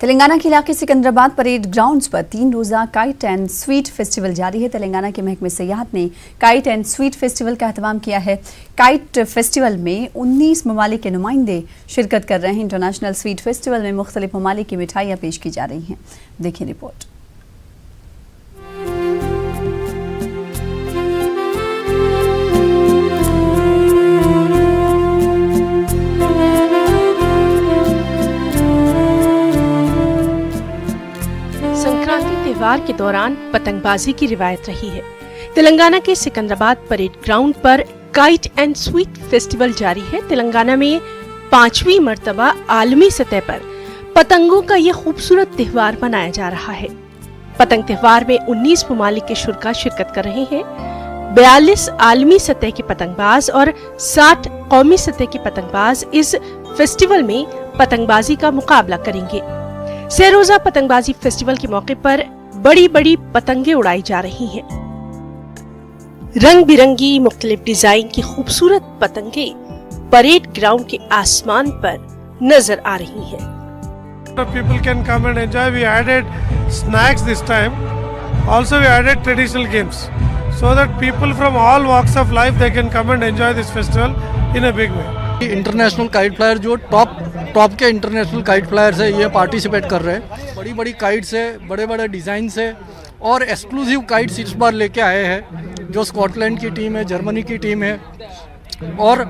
तेलंगाना के इलाके Secunderabad parade grounds पर 3 रोजा काइट एंड स्वीट फेस्टिवल जारी है। तेलंगाना के महकमे सियाहत ने काइट एंड स्वीट फेस्टिवल का एहतमाम किया है। काइट फेस्टिवल में 19 ममालिक के नुमाइंदे शिरकत कर रहे हैं। इंटरनेशनल स्वीट फेस्टिवल में मुख्तलिफ ममालिक की मिठाइयाँ पेश की जा रही हैं। देखिए रिपोर्ट। संक्रांति त्योहार के दौरान पतंगबाजी की रिवायत रही है। तेलंगाना के सिकंदराबाद परेड ग्राउंड पर काइट एंड स्वीट फेस्टिवल जारी है। तेलंगाना में 5वीं मर्तबा आलमी सतह पर पतंगों का ये खूबसूरत त्योहार मनाया जा रहा है। पतंग त्योहार में 19 ममालिक के शुरा शिरकत कर रहे हैं। 42 आलमी सतह के पतंगबाज और 60 कौमी सतह के पतंगबाज इस फेस्टिवल में पतंगबाजी का मुकाबला करेंगे। सहरोजा पतंगबाजी फेस्टिवल के मौके पर बड़ी बड़ी पतंगे उड़ाई जा रही हैं। रंग बिरंगी मुख्तलिफ डिजाइन की खूबसूरत पतंगे परेड ग्राउंड के आसमान पर नजर आ रही हैं। People can come and enjoy. We added snacks this time. Also, we added traditional games so that people from all walks of life they can come and enjoy this festival in a big way. International kite flyer जो top के international kite flyers है ये participate कर रहे हैं। बड़ी बड़ी kites है, बड़े बड़े डिज़ाइन से और एक्सक्लूसिव काइट्स इस बार लेके आए हैं। जो स्कॉटलैंड की टीम है, जर्मनी की टीम है और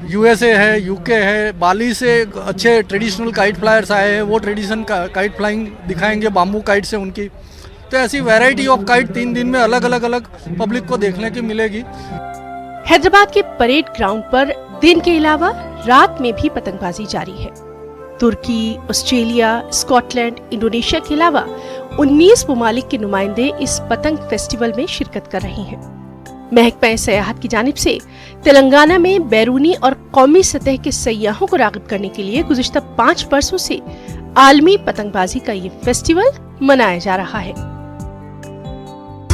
यूएसए है, यूके है, बाली से अच्छे ट्रेडिशनल काइट फ्लायर्स आए हैं। वो ट्रेडिशन काइट फ्लाइंग दिखाएंगे, बाम्बू काइट से उनकी। तो ऐसी वैरायटी ऑफ काइट 3 दिन में अलग अलग पब्लिक को देखने की मिलेगी। हैदराबाद के परेड ग्राउंड पर दिन के अलावा रात में भी पतंगबाजी जारी है। तुर्की, ऑस्ट्रेलिया, स्कॉटलैंड, इंडोनेशिया के अलावा 19 ममालिक के नुमाइंदे इस पतंग फेस्टिवल में शिरकत कर रहे हैं। महकमा सियाहत की जानिब से तेलंगाना में बैरूनी और कौमी सतह के सयाहों को राग़िब करने के लिए गुज़िश्ता 5 बरसों से आलमी पतंगबाजी का ये फेस्टिवल मनाया जा रहा है।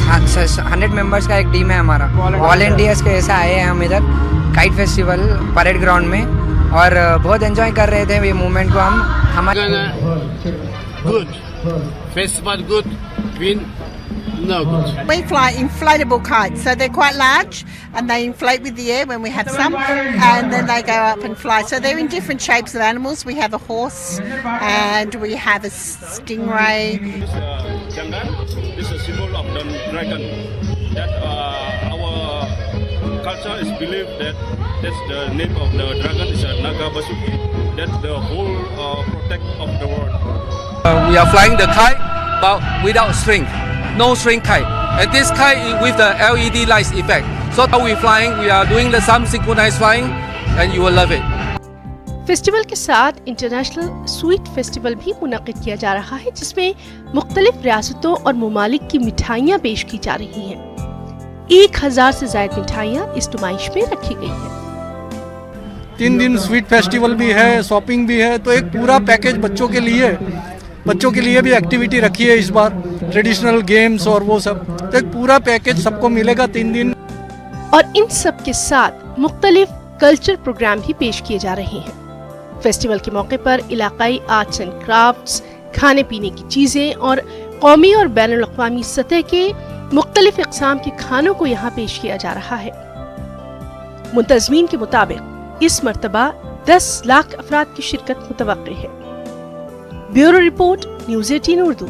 100 मेंबर्स का एक टीम है हमारा। वॉलंटियर्स के ऐसा आए हैं हम इधर काइट फेस्टिवल परेड ग्राउंड में और बहुत एंजॉय कर रहे थे ये मूवमेंट को। हम हमारे good festival good win no good. We fly inflatable kites, so they're quite large and they inflate with the air when we have some, and then they go up and fly. So they're in different shapes of animals. We have a horse and we have a stingray. Jangan is a symbol of the dragon. That our culture is believed that that's the name of the dragon is a Naga Basuki. That's the whole protect of the world. We are flying the kite, but without string. No string kite, and this kite with the LED lights effect. So how we flying? We are doing the some synchronized flying, and you will love it. Festival के साथ international sweet festival भी मुनक़िद किया जा रहा है, जिसमें मुख्तलिफ रियासतों और ममालिक की मिठाइयाँ पेश की जा रही हैं। 1000 से ज़ायद मिठाइयाँ इस नुमाइश में रखी गई हैं। 3 दिन स्वीट फेस्टिवल भी है, शॉपिंग भी है, तो एक पूरा पैकेज बच्चों के लिए भी एक्टिविटी रखी है इस बार, ट्रेडिशनल गेम्स और वो सब। तो एक पूरा पैकेज सबको मिलेगा 3 दिन। और इन सब के साथ मुख्तलिफ कल्चर प्रोग्राम भी पेश किए जा रहे हैं। फेस्टिवल के मौके पर इलाकाई आर्ट्स एंड क्राफ्ट्स, खाने पीने की चीजें और कौमी और बैनुल अक़वामी सतह के मुख्तलिफ इक़साम के खानों को यहाँ पेश किया जा रहा है। मुंतज़मीन के मुताबिक इस मर्तबा 10 लाख अफराद की शिरकत मुतवक्के है। Bureau report, news 18 Urdu.